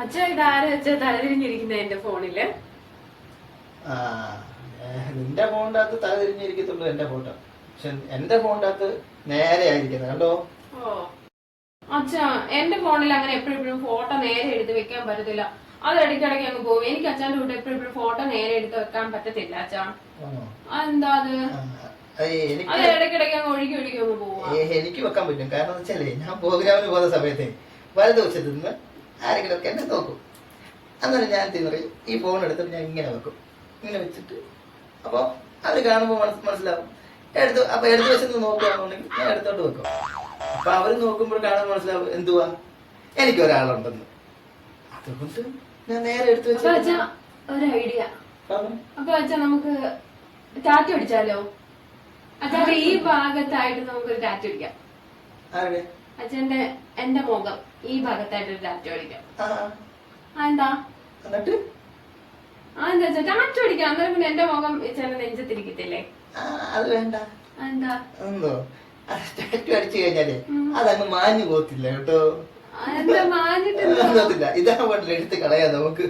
അച്ഛാ ഇതാരെ വെച്ചാ തലതിരിഞ്ഞിരിക്കുന്ന എന്റെ ഫോണില്? നിന്റെ ഫോണിന്റെ അകത്ത് തലതിരിഞ്ഞിരിക്കത്തുള്ളൂ എന്റെ ഫോട്ടോ. പക്ഷെ എന്റെ ഫോണിന്റെ അകത്ത് നേരെ ആയിരിക്കുന്നത് കണ്ടോ. ഓ അച്ഛാ, എന്റെ ഫോണിൽ അങ്ങനെ എപ്പോഴും ഫോട്ടോ നേരെ എടുത്ത് വെക്കാൻ പറ്റത്തില്ല. അത് ഇടയ്ക്കിടയ്ക്ക് അങ്ങ് പോകും. എനിക്ക് അച്ഛൻ്റെ കൂടെ എപ്പോഴും ഫോട്ടോ നേരെ എടുത്ത് വെക്കാൻ പറ്റത്തില്ല അച്ഛാ. എന്താ അത്? അത് ഇടയ്ക്കിടയ്ക്ക് അങ്ങ് ഒഴുകി അങ്ങ് പോവാ. എനിക്ക് വെക്കാൻ പറ്റും. കാരണം വെച്ചാലേ ഞാൻ പ്രോഗ്രാമിന് പോകുന്ന സമയത്ത് വലതുവശത്ത് നിന്ന് ആരെങ്കിലും ഒക്കെ എന്നെ നോക്കും. അന്നേരം ഞാൻ തിന്നറിയും ഈ ഫോൺ എടുത്തിട്ട് ഞാൻ ഇങ്ങനെ വെക്കും. ഇങ്ങനെ വെച്ചിട്ട് അപ്പൊ അത് കാണുമ്പോൾ മനസ്സിലാവും. അപ്പൊ എടുത്ത വശത്ത് നോക്കുകയാണെന്നുണ്ടെങ്കിൽ ഞാൻ എടുത്തോണ്ട് വെക്കും. അപ്പൊ അവര് നോക്കുമ്പോൾ കാണാൻ മനസ്സിലാവും എന്തുവാ എനിക്കൊരാളുണ്ടെന്ന്. അതുകൊണ്ട് ഞാൻ നേരെ എടുത്തു വെച്ച ഒരു ഐഡിയ. അപ്പൊ അച്ഛാ നമുക്ക് ടാറ്റു അടിച്ചാലോ? അച്ഛന്റെ ഈ ഭാഗത്തായിട്ട് നമുക്കൊരു ടാറ്റു അടിക്കാം. അച്ഛന്റെ എന്റെ മുഖം ഈ ഭാഗത്തായിട്ട് ഒരു ടാറ്റു അടിക്കാം. എന്താ എന്താ ടാറ്റു അടിക്കാം. അന്നേരം പിന്നെ എന്റെ മുഖം ചില നെഞ്ചത്തിരിക്കത്തില്ലേ? അത് വേണ്ട. എന്താ എന്തോ ടാറ്റു അടിച്ചു കഴിഞ്ഞാലേ അതങ്ങ് മാഞ്ഞു പോകത്തില്ല കേട്ടോ. എന്താ മാഞ്ഞിട്ടില്ല. ഇതാ പാട്ടിൽ എടുത്ത് കളയാ നമുക്ക്.